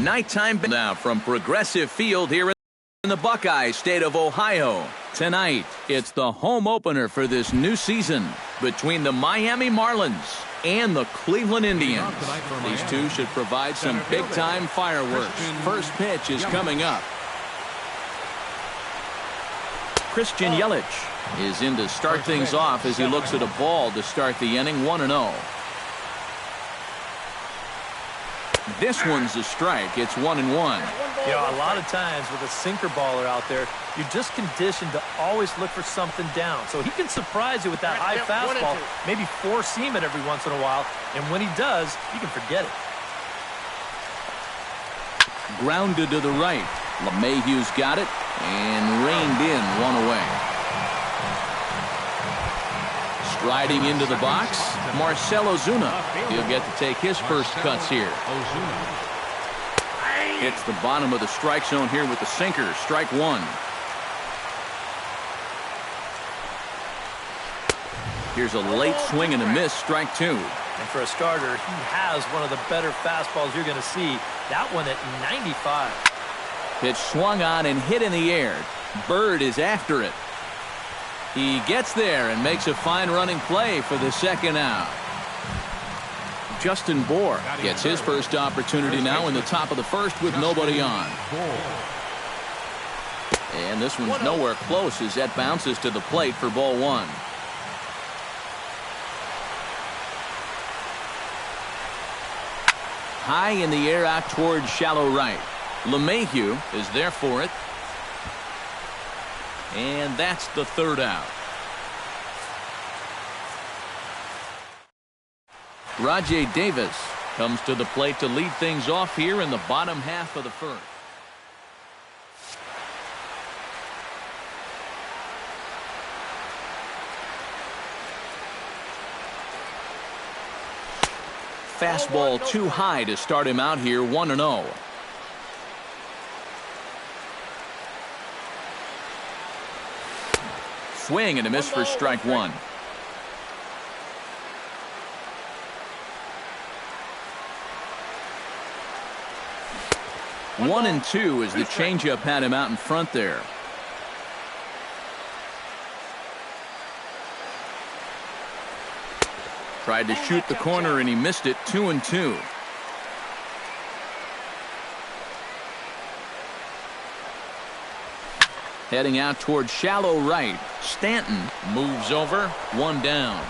Nighttime now from Progressive Field here in the Buckeye state of Ohio. Tonight, it's the home opener for this new season between the Miami Marlins and the Cleveland Indians. These two should provide some big-time fireworks. First pitch is coming up. Christian Yelich is in to start things off as he looks at a ball to start the inning, 1-0. This one's a strike. It's 1-1. You know, a lot of times with a sinker baller out there, you're just conditioned to always look for something down. So he can surprise you with that high fastball, maybe four-seam it every once in a while, and when he does, you can forget it. Grounded to the right. LeMahieu's got it and reined in, one away. Striding into the box, Marcell Ozuna. He'll get to take his first cuts here. Hits the bottom of the strike zone here with the sinker. Strike one. Here's a late swing and a miss. Strike two. And for a starter, he has one of the better fastballs you're going to see. That one at 95. Pitch swung on and hit in the air. Bird is after it. He gets there and makes a fine running play for the second out. Justin Bour gets his first opportunity now in the top of the first with nobody on. And this one's nowhere close as that bounces to the plate for ball one. High in the air out towards shallow right. LeMahieu is there for it. And that's the third out. Rajai Davis comes to the plate to lead things off here in the bottom half of the first. Fastball too high to start him out here, 1-0. Swing and a miss for strike one. One and two as the changeup had him out in front there. Tried to shoot the corner and he missed it. 2-2. Heading out towards shallow right. Stanton moves over. One down.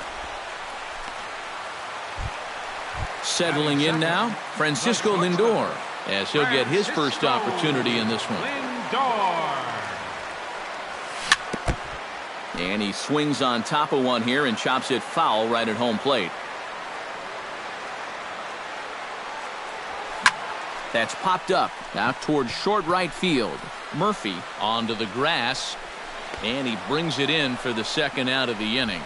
Settling in now, Francisco Lindor, as he'll get his first opportunity in this one. And he swings on top of one here and chops it foul right at home plate. That's popped up out towards short right field. Murphy onto the grass, and he brings it in for the second out of the inning.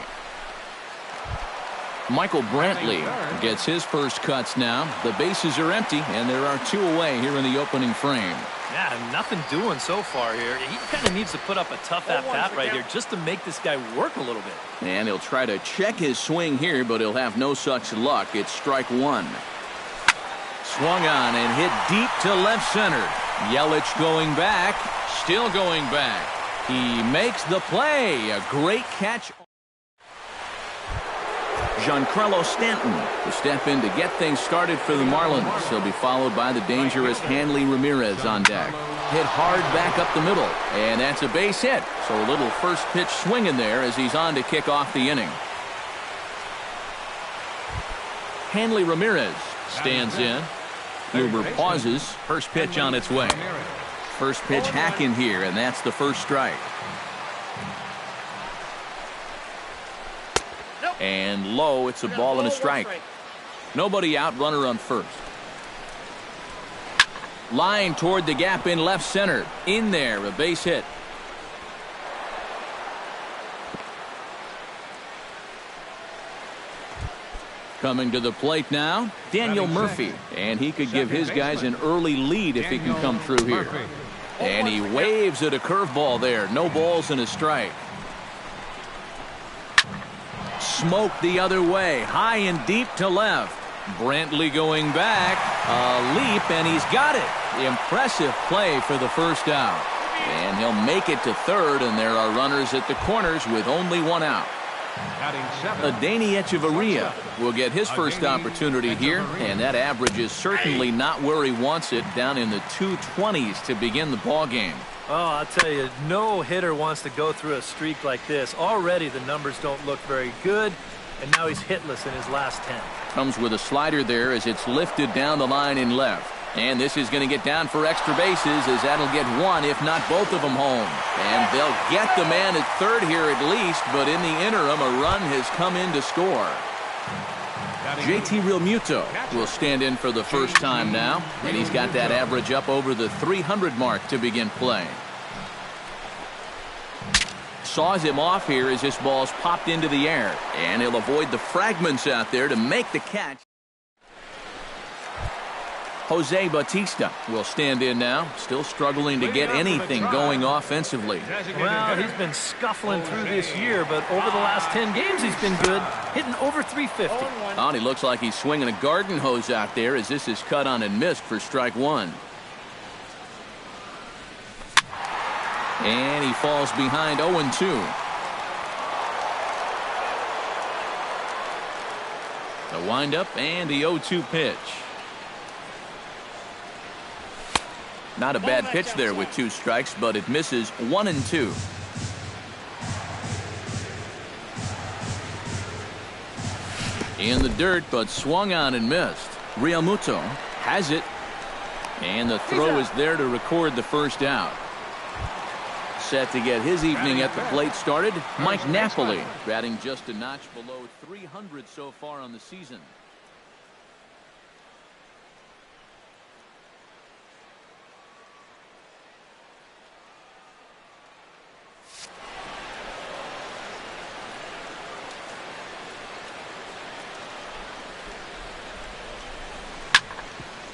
Michael Brantley gets his first cuts now. The bases are empty, and there are two away here in the opening frame. Yeah, nothing doing so far here. He kind of needs to put up a tough at-bat right here just to make this guy work a little bit. And he'll try to check his swing here, but he'll have no such luck. It's strike one. Swung on and hit deep to left center. Yelich going back, still going back. He makes the play. A great catch. Giancarlo Stanton to step in to get things started for the Marlins. He'll be followed by the dangerous Hanley Ramirez on deck. Hit hard back up the middle, and that's a base hit. So a little first pitch swing in there as he's on to kick off the inning. Hanley Ramirez stands in. Kluber pauses. First pitch on its way. First pitch hack in here, and that's the first strike. And low, it's a ball and a strike. Nobody out, runner on first. Line toward the gap in left center. In there, a base hit. Coming to the plate now, Daniel Murphy. And he could give his guys an early lead if he can come through here. And he waves at a curveball there. No balls and a strike. Smoke the other way, high and deep to left. Brantley going back. A leap, and he's got it. Impressive play for the first out. And he'll make it to third, and there are runners at the corners with only one out. Adani Echeverria will get his first opportunity here, and that average is certainly not where he wants it, down in the 220s to begin the ball game. Oh, I'll tell you, no hitter wants to go through a streak like this. Already the numbers don't look very good, and now he's hitless in his last 10. Comes with a slider there as it's lifted down the line in left. And this is going to get down for extra bases, as that'll get one, if not both of them, home. And they'll get the man at third here at least, but in the interim, a run has come in to score. JT Realmuto will stand in for the first time now, and he's got that average up over the 300 mark to begin play. Saws him off here as this ball's popped into the air, and he'll avoid the fragments out there to make the catch. Jose Bautista will stand in now, still struggling to get anything going offensively. Well, he's been scuffling through this year, but over the last 10 games he's been good, hitting over 350. Oh, and he looks like he's swinging a garden hose out there as this is cut on and missed for strike one. And he falls behind 0-2. The windup and the 0-2 pitch. Not a bad pitch there with 2 strikes, but it misses 1-2. In the dirt, but swung on and missed. Realmuto has it, and the throw is there to record the first out. Set to get his evening at the plate started, Mike Napoli, batting just a notch below 300 so far on the season.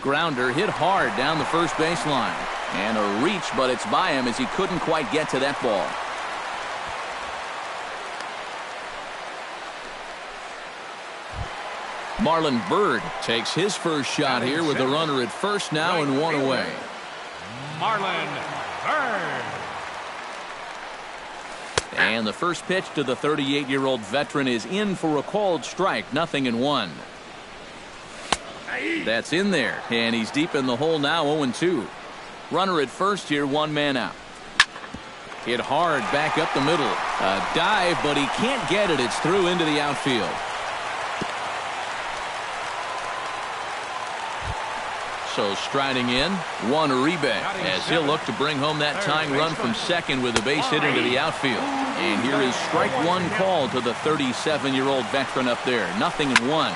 Grounder hit hard down the first baseline. And a reach, but it's by him as he couldn't quite get to that ball. Marlon Byrd takes his first shot here with a runner at first now and one away. Marlon Byrd. And the first pitch to the 38-year-old veteran is in for a called strike, 0-1. That's in there, and he's deep in the hole now, 0-2. Runner at first here, one man out. Hit hard back up the middle. A dive, but he can't get it. It's through into the outfield. So striding in, Juan Uribe, as he'll look to bring home that tying run from second with a base hit into the outfield. And here is strike one call to the 37-year-old veteran up there. 0-1.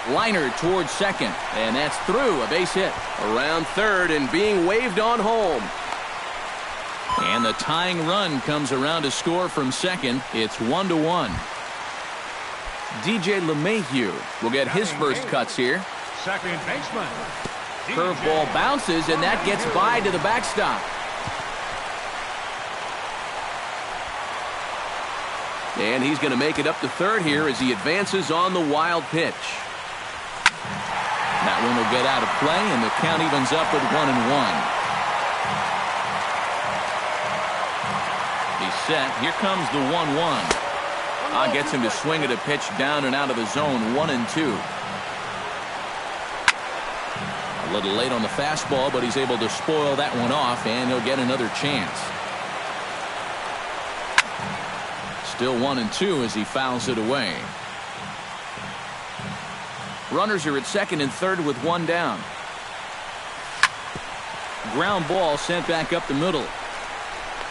Liner towards second, and that's through, a base hit. Around third and being waved on home. And the tying run comes around to score from second. It's 1-1. DJ LeMahieu will get his first cuts here. Second baseman. Curveball bounces, and that gets by to the backstop. And he's going to make it up to third here as he advances on the wild pitch. That one will get out of play, and the count evens up at 1-1. He's set. Here comes the 1-1. Gets him to swing at a pitch down and out of the zone, 1-2. A little late on the fastball, but he's able to spoil that one off, and he'll get another chance. Still 1-2 as he fouls it away. Runners are at second and third with one down. Ground ball sent back up the middle.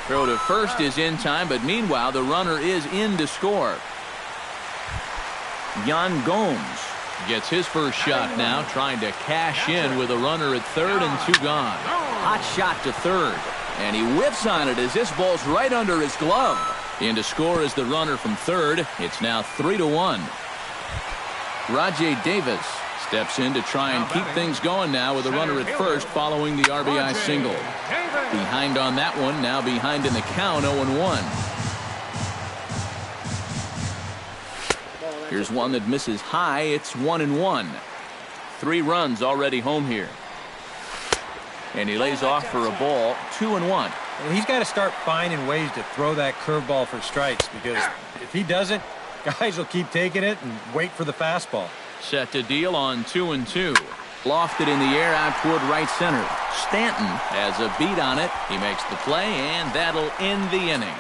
Throw to first is in time, but meanwhile the runner is in to score. Yan Gomes gets his first shot now, trying to cash in with a runner at third and 2 gone. Hot shot to third, and he whips on it as this ball's right under his glove. In to score is the runner from third. It's now 3-1. Rajay Davis steps in to try and keep things going now with a runner at first following the RBI single. Behind on that one, now behind in the count, 0-1. Here's one that misses high. It's 1-1. 3 runs already home here. And he lays off for a ball, 2-1. And he's got to start finding ways to throw that curveball for strikes, because if he doesn't, guys will keep taking it and wait for the fastball. Set to deal on 2-2. Lofted in the air out toward right center. Stanton has a beat on it. He makes the play, and that'll end the inning.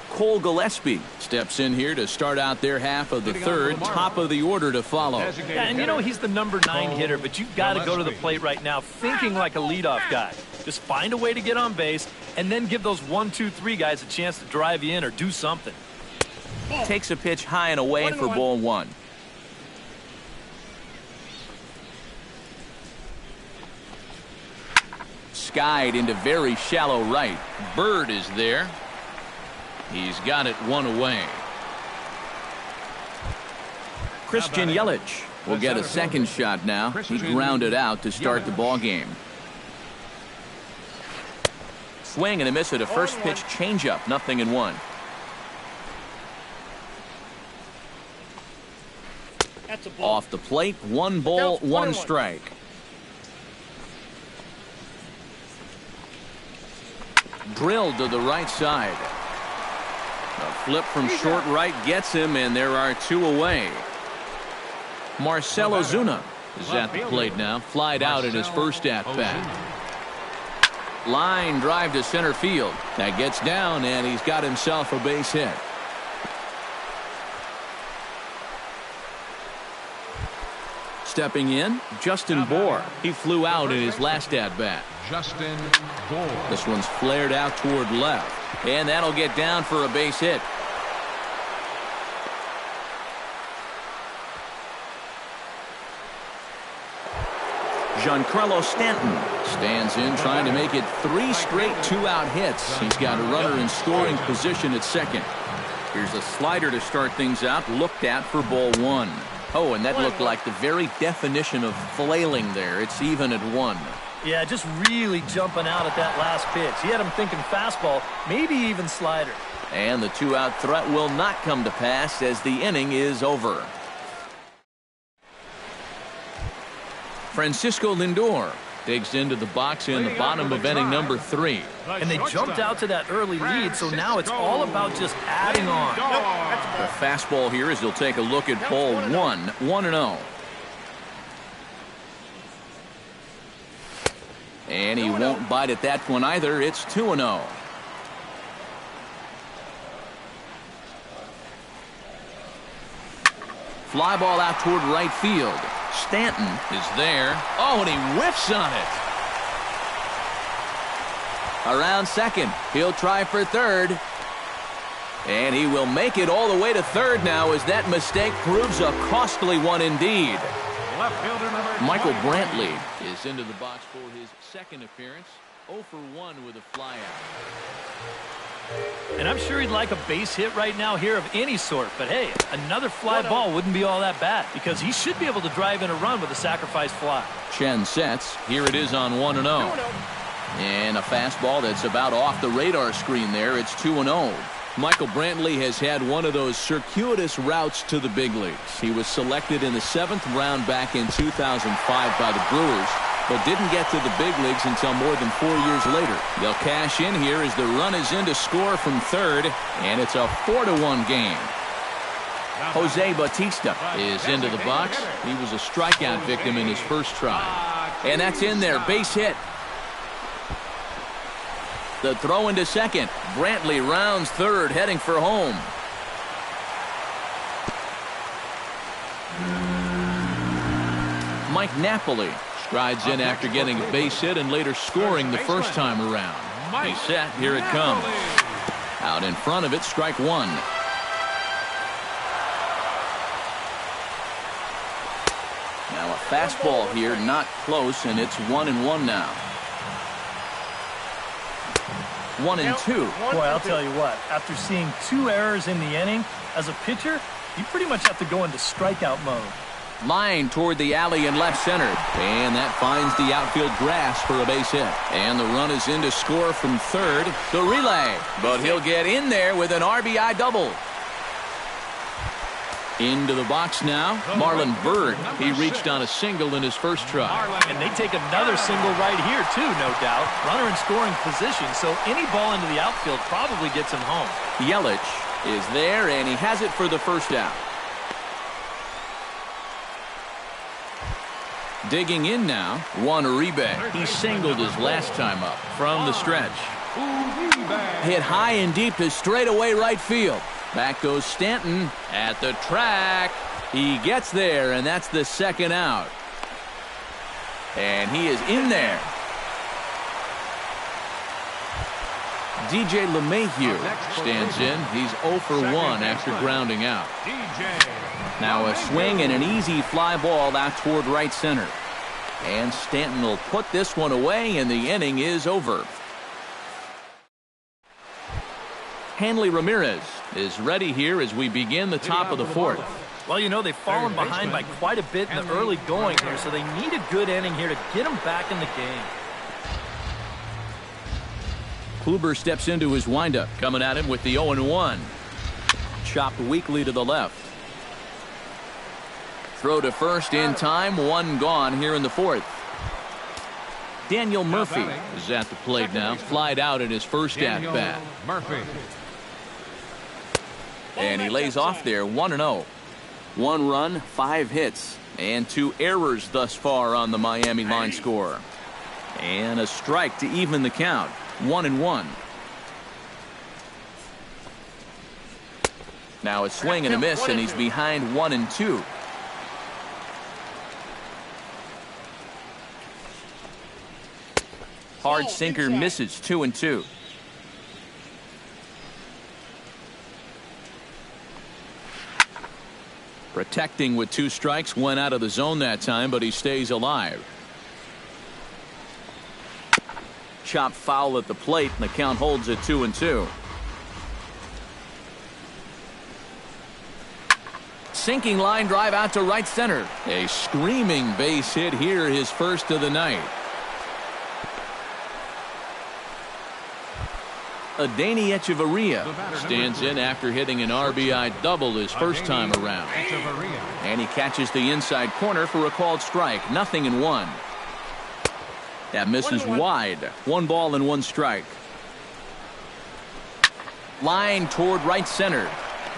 Cole Gillespie steps in here to start out their half of the third. Top of the order to follow. Yeah, and you know he's the number 9 hitter, but you've got to go to the plate right now thinking like a leadoff guy. Just find a way to get on base, and then give those 1, 2, 3 guys a chance to drive you in or do something. Takes a pitch high and away for ball 1. Skied into very shallow right. Bird is there. He's got it 1 away. Christian Yelich will get a second shot now. He grounded out to start the ball game. Swing and a miss at a first pitch changeup. 0-1. Off the plate, 1 ball, 1 strike. Drilled to the right side. A flip from short right gets him, and there are 2 away. Marcell Ozuna is at the plate now. Flied out in his first at-bat. Line drive to center field. That gets down, and he's got himself a base hit. Stepping in, Justin Bour. He flew out in his last at-bat. Justin Bour. This one's flared out toward left. And that'll get down for a base hit. Giancarlo Stanton stands in, trying to make it 3 straight 2-out hits. He's got a runner in scoring position at second. Here's a slider to start things out, looked at for ball 1. Oh, and that looked like the very definition of flailing there. It's even at 1. Yeah, just really jumping out at that last pitch. He had him thinking fastball, maybe even slider. And the 2-out threat will not come to pass as the inning is over. Francisco Lindor digs into the box in the bottom of inning number 3. And they jumped out to that early lead, so now it's all about just adding on. The fastball here as he'll take a look at ball 1, 1-0. And he won't bite at that one either. It's 2-0. Fly ball out toward right field. Stanton is there. Oh, and he whiffs on it. Around second. He'll try for third. And he will make it all the way to third now as that mistake proves a costly one indeed. Michael Brantley is into the box for his second appearance. 0 for 1 with a flyout. And I'm sure he'd like a base hit right now here of any sort. But hey, another fly ball wouldn't be all that bad because he should be able to drive in a run with a sacrifice fly. Chen sets. Here it is on 1-0. And a fastball that's about off the radar screen there. It's 2-0. Michael Brantley has had one of those circuitous routes to the big leagues. He was selected in the 7th round back in 2005 by the Brewers, but didn't get to the big leagues until more than 4 years later. They'll cash in here as the run is in to score from third, and it's a 4-1 game. Jose Bautista is into the box. He was a strikeout victim in his first try. And that's in there, base hit. The throw into second. Brantley rounds third, heading for home. Mike Napoli strides in after getting a base hit and later scoring the first time around. He's set. Here it comes. Out in front of it, strike 1. Now a fastball here, not close, and it's 1-1 now. 1-2. Boy, I'll tell you what, after seeing 2 errors in the inning, as a pitcher, you pretty much have to go into strikeout mode. Line toward the alley in left center. And that finds the outfield grass for a base hit. And the run is in to score from third. The relay. But he'll get in there with an RBI double. Into the box now, Marlon Byrd. He reached on a single in his first try. And they take another single right here, too, no doubt. Runner in scoring position, so any ball into the outfield probably gets him home. Yelich is there, and he has it for the first out. Digging in now, Juan Uribe. He singled his last time up from the stretch. Hit high and deep to straightaway right field. Back goes Stanton at the track. He gets there, and that's the second out. And he is in there. DJ LeMahieu stands in. He's 0 for 1 after grounding out. Now a swing and an easy fly ball out toward right center. And Stanton will put this one away, and the inning is over. Hanley Ramirez is ready here as we begin the top of the fourth. Well, you know, they've fallen behind by quite a bit in the early going here, so they need a good inning here to get them back in the game. Kluber steps into his windup, coming at him with the 0-1. Chopped weakly to the left. Throw to first in time, one gone here in the fourth. Daniel Murphy is at the plate now, flied out in his first at-bat. And he lays off there, 1-0. 1 run, 5 hits, and 2 errors thus far on the Miami line score. And a strike to even the count, 1-1. Now a swing and a miss, and he's behind 1-2. Hard sinker misses, 2-2. Protecting with 2 strikes, went out of the zone that time, but he stays alive. Chopped foul at the plate, and the count holds at 2-2. Sinking line drive out to right center. A screaming base hit here, his first of the night. Adeiny Echeverria stands in after hitting an RBI double his first time around. And he catches the inside corner for a called strike. 0-1. That misses wide. 1 ball and 1 strike. Line toward right center.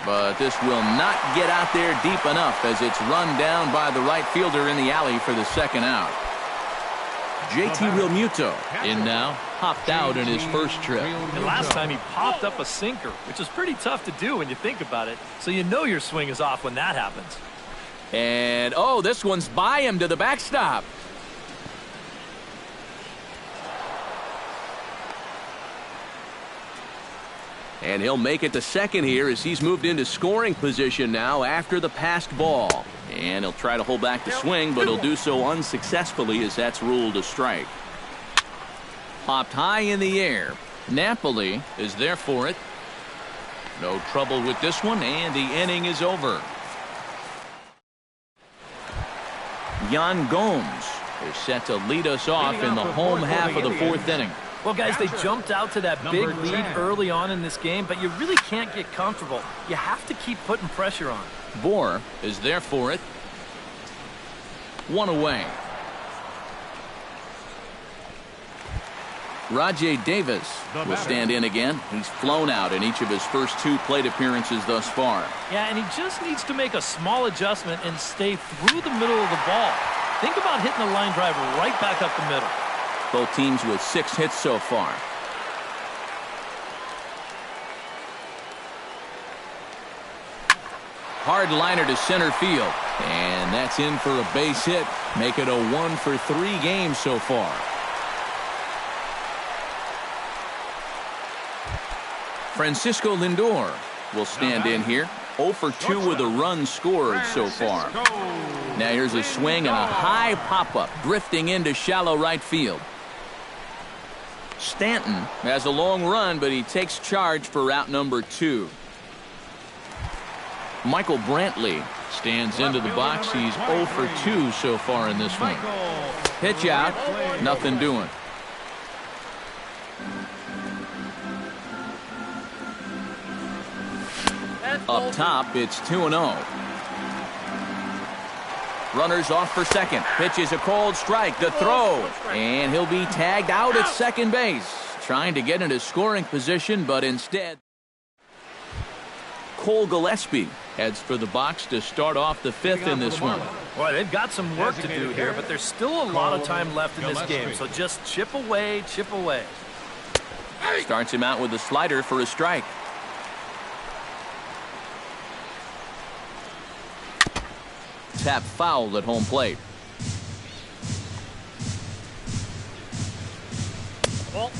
But this will not get out there deep enough as it's run down by the right fielder in the alley for the second out. JT Realmuto in now, hopped out in his first trip. And last time he popped up a sinker, which is pretty tough to do when you think about it. So you know your swing is off when that happens. And, oh, this one's by him to the backstop. And he'll make it to second here as he's moved into scoring position now after the passed ball. And he'll try to hold back the swing, but he'll do so unsuccessfully as that's ruled a strike. Popped high in the air. Napoli is there for it. No trouble with this one, and the inning is over. Yan Gomes is set to lead us off in the home half of the fourth inning. Well, guys, they jumped out to that big lead early on in this game, but you really can't get comfortable. You have to keep putting pressure on. Bohr is there for it. 1 away. Rajay Davis will stand in again. He's flown out in each of his first 2 plate appearances thus far. Yeah, and he just needs to make a small adjustment and stay through the middle of the ball. Think about hitting a line drive right back up the middle. Both teams with 6 hits so far. Hard liner to center field. And that's in for a base hit. Make it a 1 for 3 games so far. Francisco Lindor will stand in here. 0 for 2 with a run scored so far. Now here's a swing and a high pop-up drifting into shallow right field. Stanton has a long run, but he takes charge for route number 2. Michael Brantley stands into the box. He's 0 for 2 so far in this one. Pitch out, nothing doing. Up top, it's 2-0. Runners off for second. Pitch is a cold strike. The throw. And he'll be tagged out at second base. Trying to get into scoring position, but instead Cole Gillespie heads for the box to start off the fifth in this one. Boy, they've got some work to do here, but there's still a lot of time left in this game. So just chip away, chip away. Starts him out with a slider for a strike. Tap foul at home plate.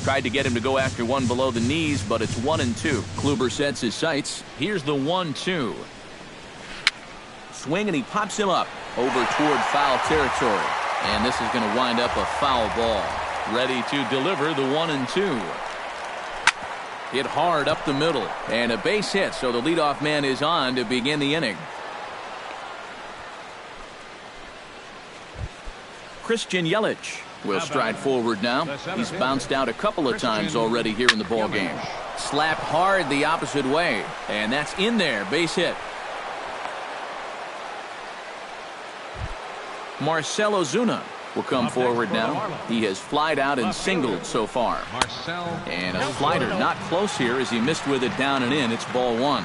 Tried to get him to go after one below the knees, but it's 1-2. Kluber sets his sights. Here's the 1-2. Swing, and he pops him up over toward foul territory. And this is going to wind up a foul ball. Ready to deliver the 1-2. Hit hard up the middle. And a base hit, so the leadoff man is on to begin the inning. Christian Yelich will stride forward now. He's bounced out a couple of times already here in the ball game. Slapped hard the opposite way, and that's in there. Base hit. Marcell Ozuna will come forward now. He has flied out and singled so far. And a slider not close here as he missed with it down and in. It's ball one.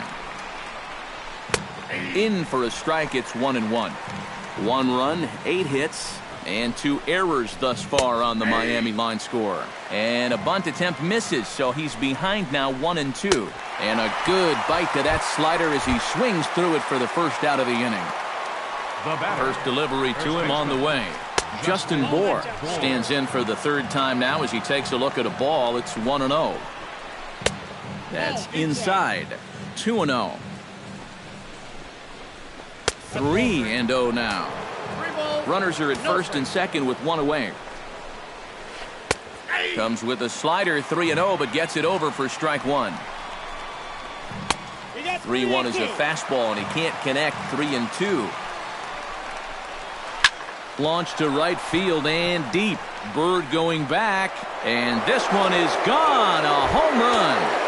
In for a strike. It's 1-1. 1 run, 8 hits. And 2 errors thus far on the Miami line score. And a bunt attempt misses, so he's behind now 1-2. And a good bite to that slider as he swings through it for the first out of the inning. First delivery to him on the way. Justin Bour stands in for the third time now as he takes a look at a ball. It's 1-0. That's inside. 2-0. 3-0 now. Runners are at first and second with 1 away. Comes with a slider, 3-0, but gets it over for strike 1. 3-1 is a fastball, and he can't connect. 3-2. Launched to right field and deep. Bird going back, and this one is gone. A home run.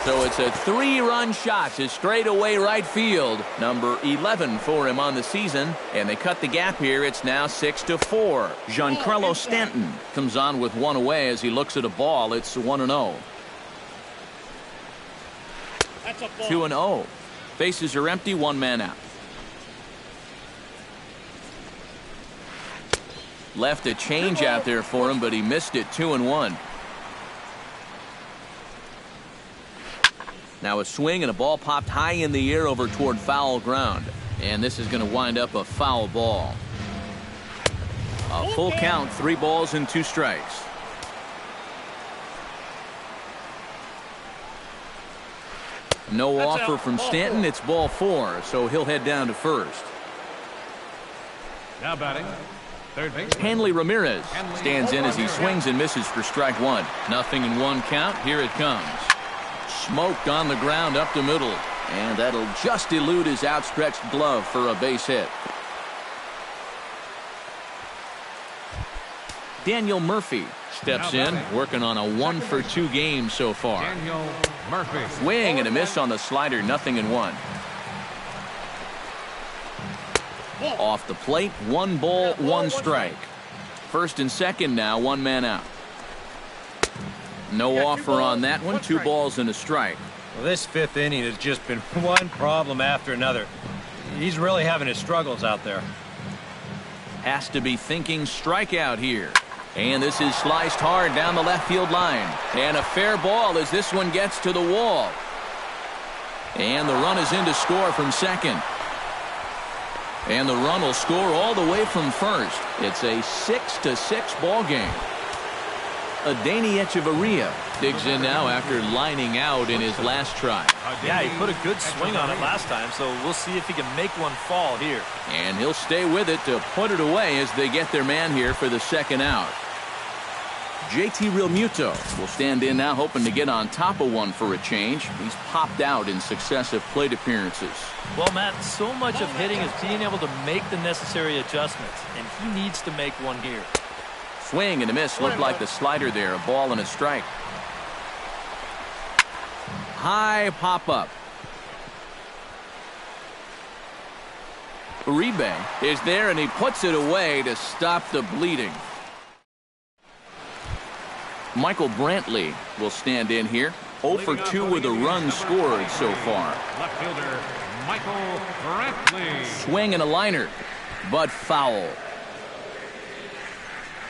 So it's a 3-run shot to straightaway right field. Number 11 for him on the season. And they cut the gap here. It's now 6-4. Giancarlo Stanton comes on with 1 away as he looks at a ball. It's 1-0. 2-0. Bases are empty. 1 man out. Left a change out there for him, but he missed it. 2-1. Now a swing and a ball popped high in the air over toward foul ground. And this is going to wind up a foul ball. A full count, 3 balls and 2 strikes. No offer from Stanton. It's ball 4, so he'll head down to first. Now batting, third base. Hanley Ramirez stands in as he swings and misses for strike 1. 0-1 count. Here it comes. Smoked on the ground up the middle, and that'll just elude his outstretched glove for a base hit. Daniel Murphy steps in, working on a 1-for-2 game so far. Daniel Murphy. Swing and a miss on the slider. 0-1. Off the plate, 1 ball, 1 strike. First and second now, 1 man out. No offer on that one. 2 balls and a strike. Well, this 5th inning has just been one problem after another. He's really having his struggles out there. Has to be thinking strikeout here. And this is sliced hard down the left field line. And a fair ball as this one gets to the wall. And the run is in to score from second. And the run will score all the way from first. It's a 6-6 ball game. Adeiny Echeverria digs in now after lining out in his last try. Yeah, he put a good swing on it last time, so we'll see if he can make one fall here. And he'll stay with it to put it away as they get their man here for the second out. JT Realmuto will stand in now, hoping to get on top of one for a change. He's popped out in successive plate appearances. Well, Matt, so much of hitting is being able to make the necessary adjustments, and he needs to make one here. Swing and a miss. Looked like the slider there. A ball and a strike. High pop up. Uribe is there, and he puts it away to stop the bleeding. Michael Brantley will stand in here. 0 for 2 with a run scored so far. Left fielder Michael Brantley. Swing and a liner, but foul.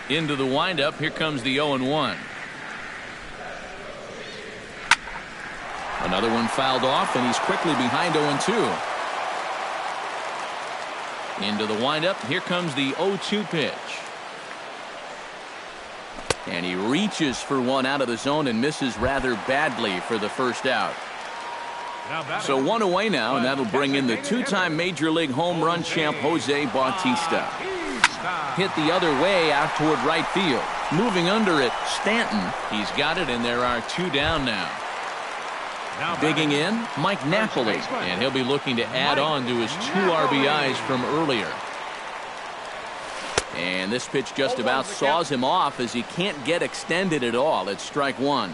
Into the windup. Here comes the 0-1. Another one fouled off, and he's quickly behind 0-2. Into the windup. Here comes the 0-2 pitch. And he reaches for one out of the zone and misses rather badly for the first out. So one away now, and that'll bring in the two-time Major League home run champ Jose Bautista. Hit the other way out toward right field. Moving under it, Stanton. He's got it, and there are 2 down now. Digging in, Mike Napoli, and he'll be looking to add on to his 2 RBIs from earlier. And this pitch just about saws him off as he can't get extended at all. It's strike 1.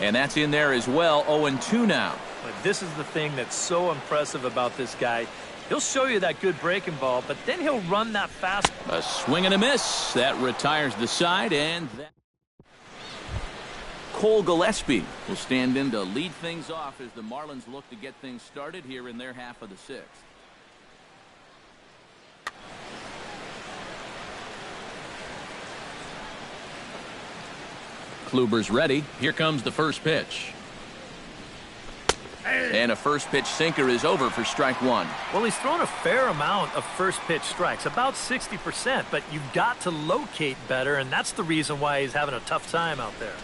And that's in there as well. 0-2 now. But this is the thing that's so impressive about this guy. He'll show you that good breaking ball, but then he'll run that fast. A swing and a miss. That retires the side, and that Cole Gillespie will stand in to lead things off as the Marlins look to get things started here in their half of the 6th. Kluber's ready. Here comes the first pitch. And a first pitch sinker is over for strike 1. Well, he's thrown a fair amount of first pitch strikes, about 60%, but you've got to locate better, and that's the reason why he's having a tough time out there.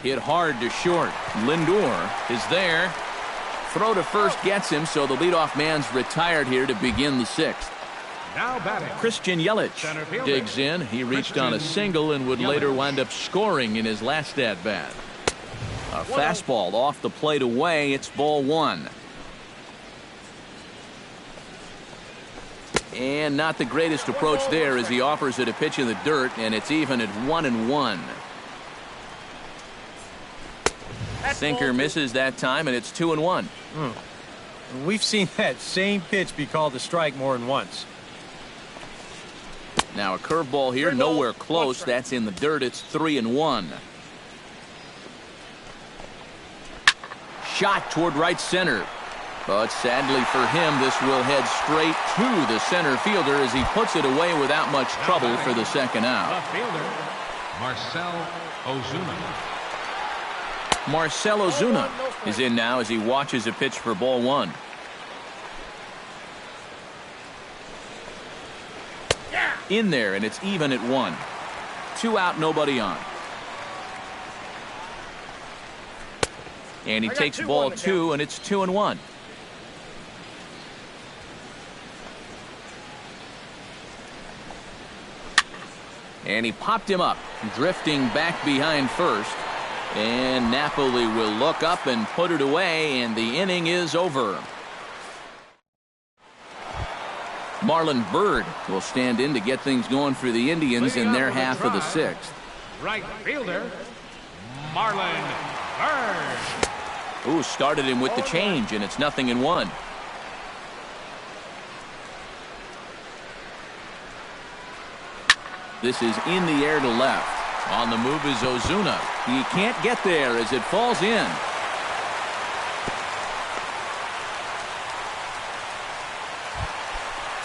Hit hard to short. Lindor is there. Throw to first gets him, so the leadoff man's retired here to begin the 6th. Now batting. Christian Yelich digs in. He reached on a single and would later wind up scoring in his last at-bat. A fastball off the plate away. It's ball 1. And not the greatest approach there as he offers it a pitch in the dirt, and it's even at 1-1. Sinker misses that time, and it's 2-1. We've seen that same pitch be called a strike more than once. Now a curveball here, nowhere close. That's in the dirt. It's 3-1. Shot toward right center. But sadly for him, this will head straight to the center fielder as he puts it away without much trouble for the second out. Left fielder Marcell Ozuna. Marcell Ozuna is in now as he watches a pitch for ball 1. In there, and it's even at 1. 2 out, nobody on. And he takes ball 2, and it's 2-1. And he popped him up, drifting back behind first. And Napoli will look up and put it away, and the inning is over. Marlon Byrd will stand in to get things going for the Indians in their half of the 6th. Right fielder Marlon Byrd. Ooh, started him with the change, and it's 0-1. This is in the air to left. On the move is Ozuna. He can't get there as it falls in.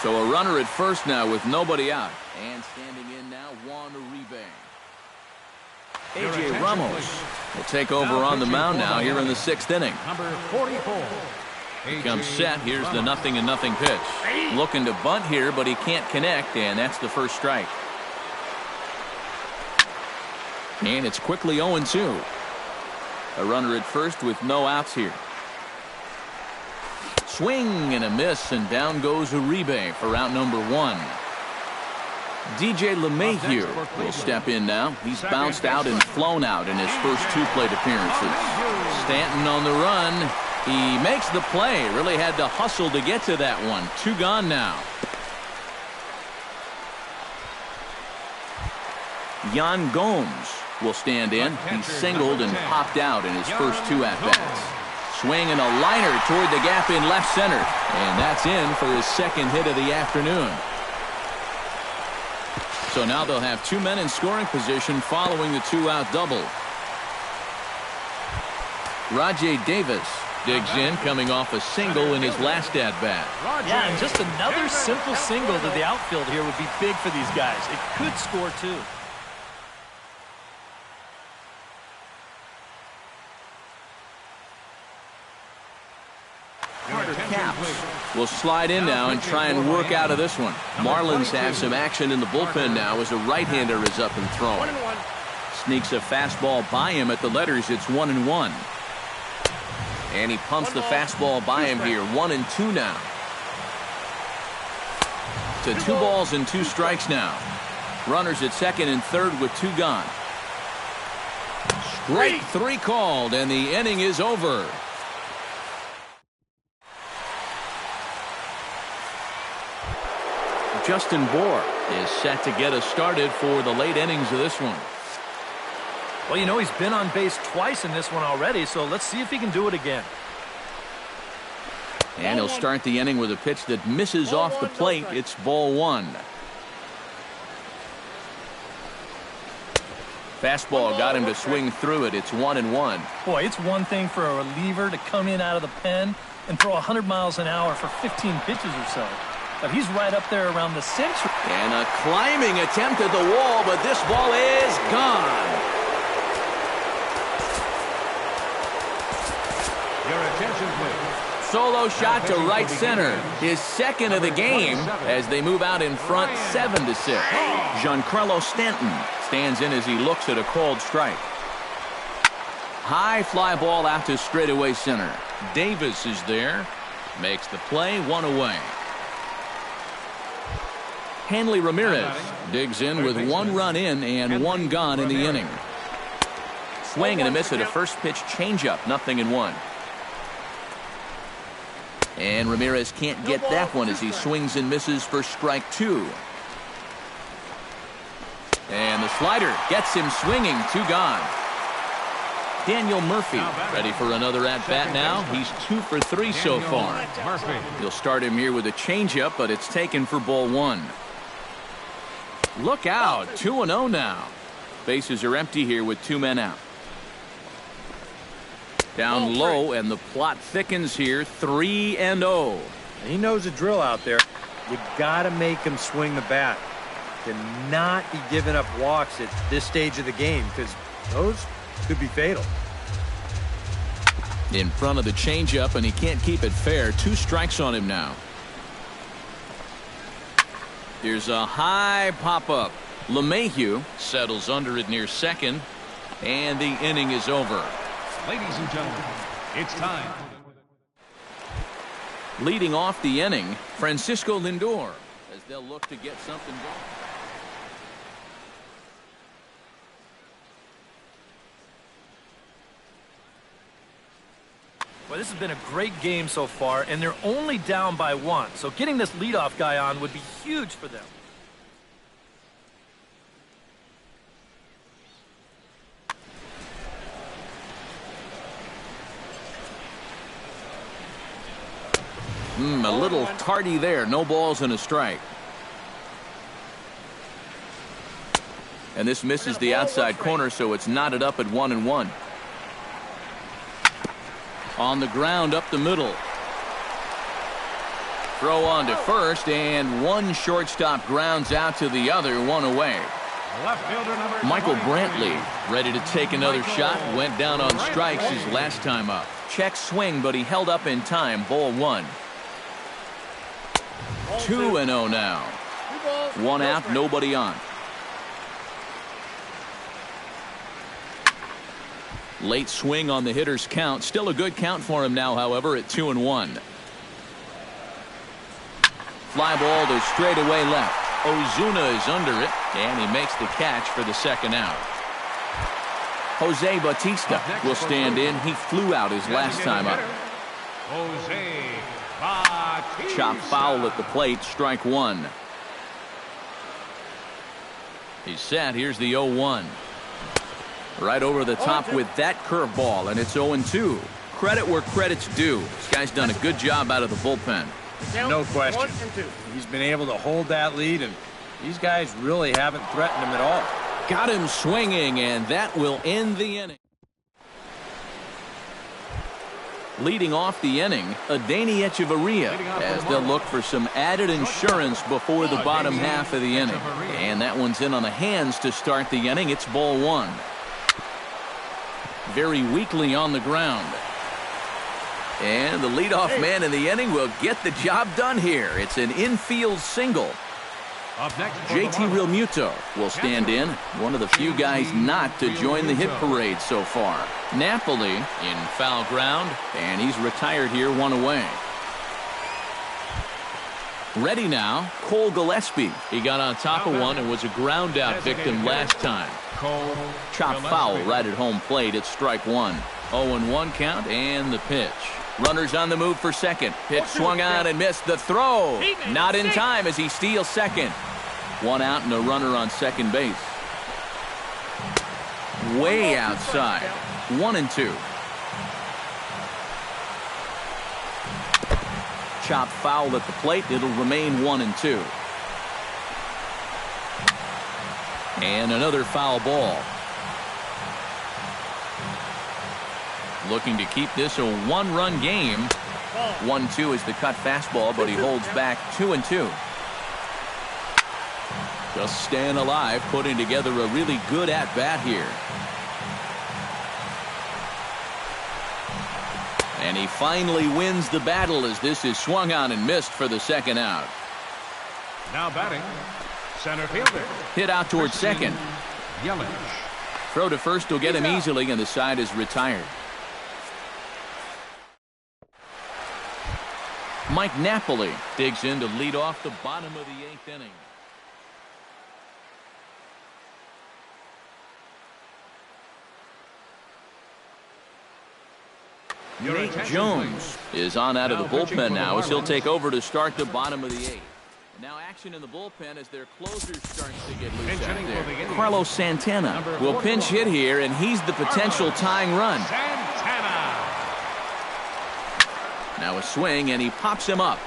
So a runner at first now with nobody out. And standing in now, Juan Uribe. A.J. Ramos will take over on the mound now here in the 6th inning. Number 44. He comes set. Here's the 0-0 pitch. Looking to bunt here, but he can't connect, and that's the first strike. And it's quickly 0-2. A runner at first with no outs here. Swing and a miss, and down goes Uribe for out number 1. DJ LeMahieu will step in now. He's bounced out and flown out in his first 2 plate appearances. Stanton on the run. He makes the play. Really had to hustle to get to that one. 2 gone now. Yan Gomes will stand in. He singled and popped out in his first 2 at-bats. Swing and a liner toward the gap in left center. And that's in for his second hit of the afternoon. So now they'll have 2 men in scoring position following the 2-out double. Rajay Davis digs in, coming off a single in his last at-bat. Yeah, and just another simple single to the outfield here would be big for these guys. It could score too. Will slide in now and try and work out of this one. Marlins have some action in the bullpen now as a right-hander is up and thrown. Sneaks a fastball by him at the letters. It's 1-1. And he pumps the fastball by him here. 1-2 now. To 2 balls and 2 strikes now. Runners at second and third with 2 gone. Strike 3 called, and the inning is over. Justin Bohr is set to get us started for the late innings of this one. Well, you know, he's been on base twice in this one already, so let's see if he can do it again. And he'll start the inning with a pitch that misses off the plate. It's ball 1. Fastball got him to swing through it. It's 1-1. Boy, it's one thing for a reliever to come in out of the pen and throw 100 miles an hour for 15 pitches or so. But he's right up there around the century. And a climbing attempt at the wall, but this ball is gone. Your attention, please. Solo shot to right center. His second of the game as they move out in front 7-6. Giancarlo Stanton stands in as he looks at a called strike. High fly ball out to straightaway center. Davis is there. Makes the play, 1 away. Hanley Ramirez digs in with 1 run in and 1 gone in the inning. Swing and a miss at a first pitch changeup, 0-1. And Ramirez can't get that one as he swings and misses for strike 2. And the slider gets him swinging, 2 gone. Daniel Murphy ready for another at-bat now. He's 2 for 3 so far. He'll start him here with a changeup, but it's taken for ball 1. Look out, 2-0 now. Bases are empty here with 2 men out. Down low, and the plot thickens here, 3-0. He knows the drill out there. You got to make him swing the bat. Cannot be giving up walks at this stage of the game because those could be fatal. In front of the changeup, and he can't keep it fair. 2 strikes on him now. Here's a high pop-up. LeMahieu settles under it near second, and the inning is over. Ladies and gentlemen, it's time. Leading off the inning, Francisco Lindor, as they'll look to get something going. Well, this has been a great game so far, and they're only down by 1. So getting this leadoff guy on would be huge for them. A little tardy there. No balls and a strike. And this misses the outside corner, so it's knotted up at 1-1. On the ground up the middle. Throw on to first, and one shortstop grounds out to the other, 1 away. Left fielder number Michael Brantley ready to take another shot. Went down on strikes his last time up. Check swing, but he held up in time. Ball 1. 2-0 now. 1 out, nobody on. Late swing on the hitter's count. Still a good count for him now, however, at 2-1. Fly ball to straightaway left. Ozuna is under it, and he makes the catch for the second out. Jose Bautista will stand in. He flew out his last time up. Jose Bautista. Chop foul at the plate, strike 1. He's set. Here's the 0-1. Right over the top with that curveball, and it's 0-2. Credit where credit's due. This guy's done a good job out of the bullpen. No question. He's been able to hold that lead, and these guys really haven't threatened him at all. Got him swinging, and that will end the inning. Leading off the inning, Adeiny Echeverria, as they'll look for some added insurance before the bottom half of the inning. And that one's in on the hands to start the inning. It's ball one. Very weakly on the ground. And the leadoff man in the inning will get the job done here. It's an infield single. JT Realmuto will stand in, one of the few guys not to join the hit parade so far. Napoli in foul ground, and he's retired here, one away. Ready now, Cole Gillespie. He got on top of one and was a ground out victim last time. Chop foul right at home plate. It's strike one. 0-1 count, and the pitch. Runners on the move for second. Pitch swung on and missed. The throw not in time as he steals second. One out and a runner on second base. Way outside. 1-2. Chop foul at the plate. It'll remain 1-2. And another foul ball. Looking to keep this a one-run game. 1-2 is the cut fastball, but he holds back 2-2. Just staying alive, putting together a really good at-bat here. And he finally wins the battle as this is swung on and missed for the second out. Now batting, center fielder. Hit out towards second. Yelich. Throw to first will get him easily, and the side is retired. Mike Napoli digs in to lead off the bottom of the eighth inning. Nate Jones is on out of the bullpen now as he'll take over to start the bottom of the eighth. And now action in the bullpen as their closer starts to get loose out there. Carlos Santana will pinch hit here, and he's the potential tying run. Now a swing, and he pops him up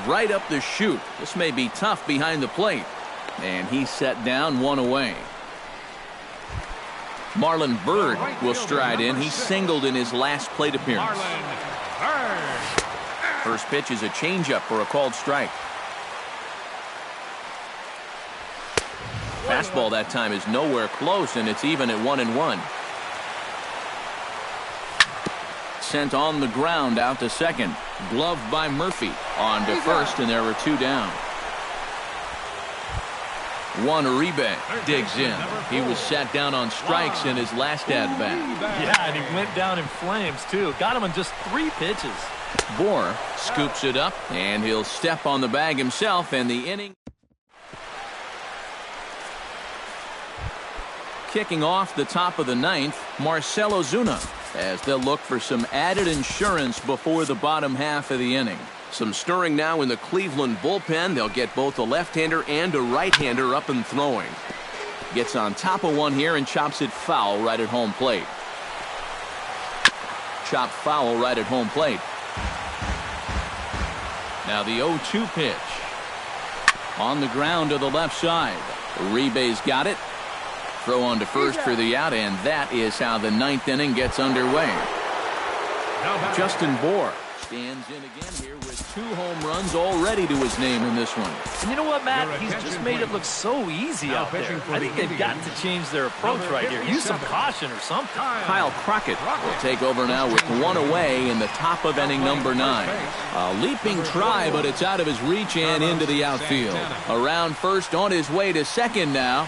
right up the chute. This may be tough behind the plate. And he's set down, one away. Marlon Byrd will stride in. He singled in his last plate appearance. First pitch is a changeup for a called strike. Fastball that time is nowhere close, and it's even at 1-1. Sent on the ground out to second. Gloved by Murphy. On to first, and there were two down. Juan Uribe digs in. He was sat down on strikes in his last at-bat. Yeah, and he went down in flames, too. Got him in just 3 pitches. Bohr scoops it up, and he'll step on the bag himself, and the inning. Kicking off the top of the ninth, Marcell Ozuna, as they'll look for some added insurance before the bottom half of the inning. Some stirring now in the Cleveland bullpen. They'll get both a left-hander and a right-hander up and throwing. Gets on top of one here and chops it foul right at home plate. Chopped foul right at home plate. Now the 0-2 pitch. On the ground to the left side. Uribe's got it. Throw on to first for the out, and that is how the ninth inning gets underway. Justin Bohr stands in again here with 2 home runs already to his name in this one. And you know what, Matt? He's just made it look so easy out there. I think they've got to change their approach right here. Use some caution or something. Kyle Crockett will take over now with 1 away in the top of inning number 9. A leaping try, but it's out of his reach and into the outfield. Around first, on his way to second now.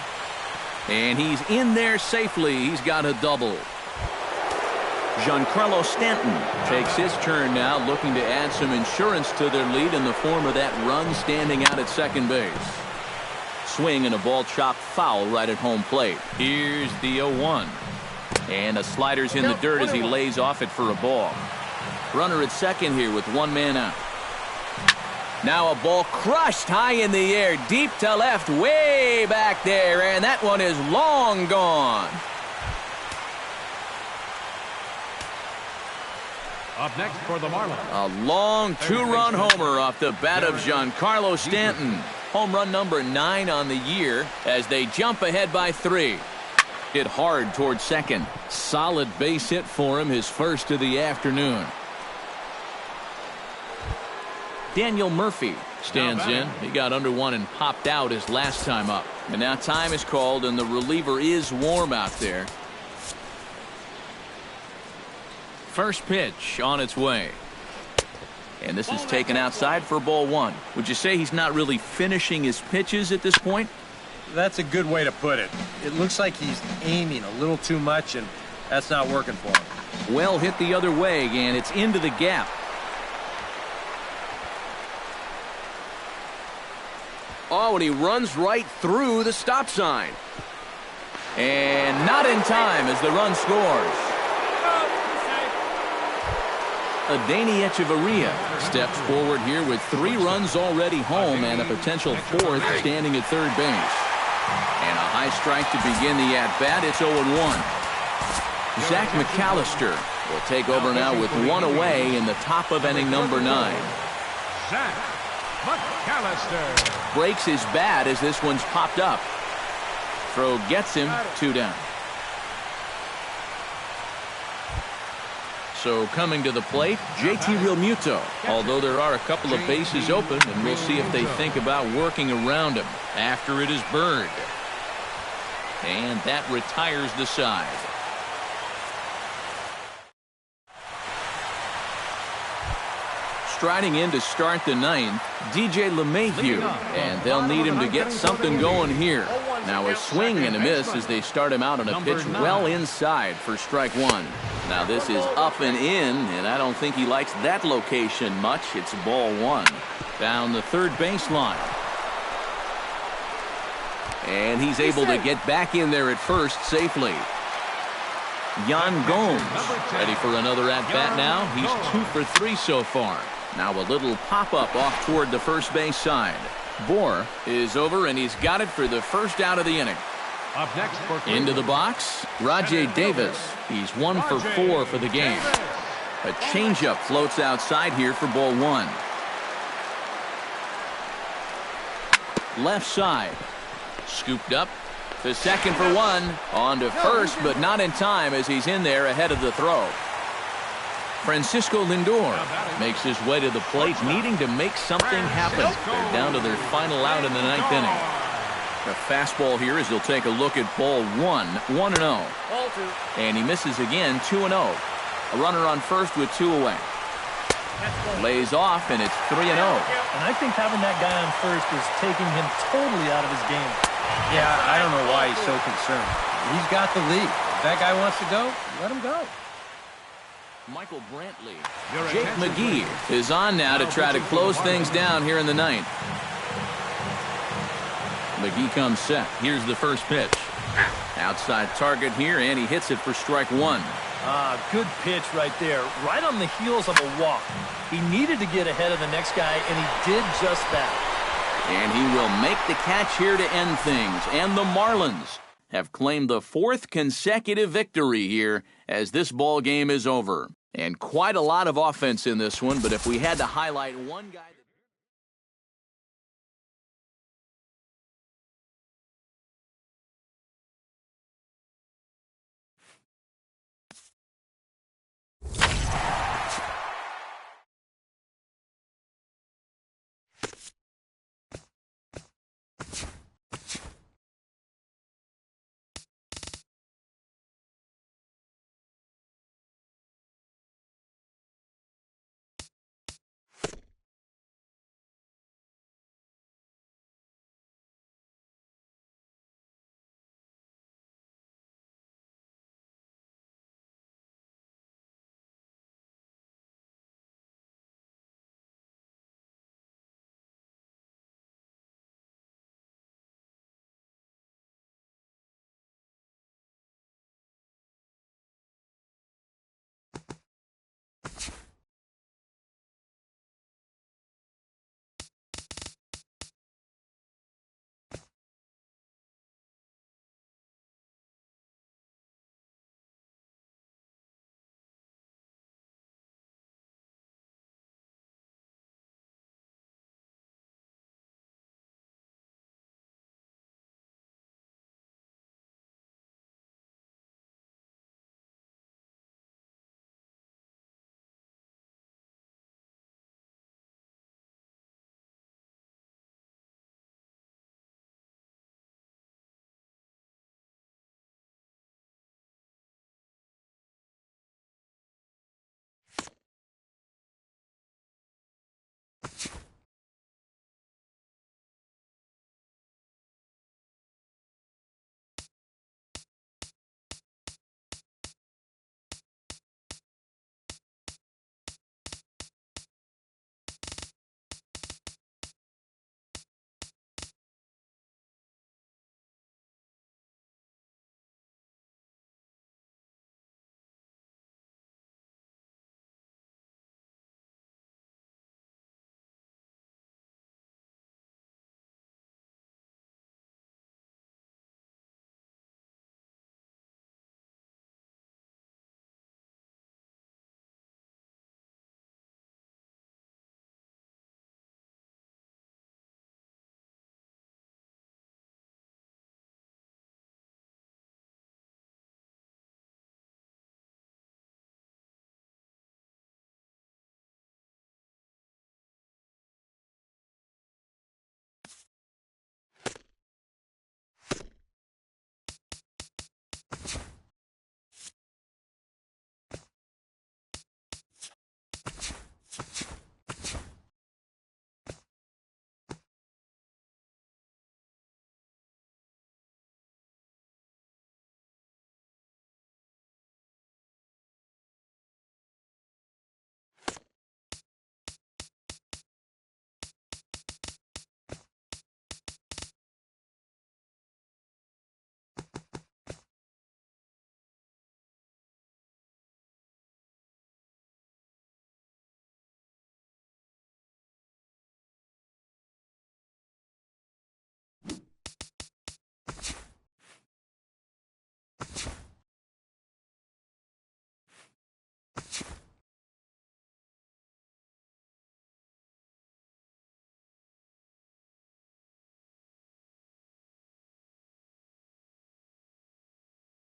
And he's in there safely. He's got a double. Giancarlo Stanton takes his turn now, looking to add some insurance to their lead in the form of that run standing out at second base. Swing and a ball chopped foul right at home plate. Here's the 0-1. And a slider's in the dirt as he lays off it for a ball. Runner at second here with 1 man out. Now a ball crushed high in the air, deep to left, way back there, and that one is long gone. Up next for the Marlins. A long two-run homer off the bat of Giancarlo Stanton. Home run number 9 on the year as they jump ahead by 3. Hit hard towards second. Solid base hit for him, his first of the afternoon. Daniel Murphy stands in. He got under one and popped out his last time up. And now time is called, and the reliever is warm out there. First pitch on its way. And this is taken outside for ball 1. Would you say he's not really finishing his pitches at this point? That's a good way to put it. It looks like he's aiming a little too much, and that's not working for him. Well hit the other way, and it's into the gap. Oh, and he runs right through the stop sign. And not in time as the run scores. Adeiny Echeverria steps forward here with 3 runs already home and a potential 4th standing at third base. And a high strike to begin the at-bat. It's 0-1. Zach McAllister will take over now with 1 away in the top of inning number 9. Zach McAllister Breaks his bat as this one's popped up. Throw gets him 2 down. So coming to the plate, JT Realmuto. Although there are a couple of bases open, and we'll see if they think about working around him after it is burned. And that retires the side. Striding in to start the 9th, DJ LeMahieu, and they'll need him to get something going here. Now a swing and a miss as they start him out on a pitch well inside for strike 1. Now this is up and in, and I don't think he likes that location much. It's ball 1. Down the third baseline. And he's able to get back in there at first safely. Yan Gomes ready for another at-bat now. He's 2 for 3 so far. Now a little pop-up off toward the first base side. Bohr is over, and he's got it for the first out of the inning. up next for Into the box, Rajay Davis. He's 1 for 4 for the game. A changeup floats outside here for ball 1. Left side. Scooped up to second for 1. On to first, but not in time as he's in there ahead of the throw. Francisco Lindor makes his way to the plate, needing to make something happen. They're down to their final out in the 9th inning. A fastball here as he'll take a look at ball 1, 1-0. And he misses again, 2-0. A runner on first with 2 away. Lays off, and it's 3-0. And I think having that guy on first is taking him totally out of his game. Yeah, I don't know why he's so concerned. He's got the lead. If that guy wants to go, let him go. Michael Brantley. Jake McGee is on now to try to close things down here in the 9th. McGee comes set. Here's the first pitch. Outside target here, and he hits it for strike 1. Good pitch right there. Right on the heels of a walk. He needed to get ahead of the next guy, and he did just that. And he will make the catch here to end things. And the Marlins have claimed the 4th consecutive victory here as this ball game is over. And quite a lot of offense in this one, but if we had to highlight one guy...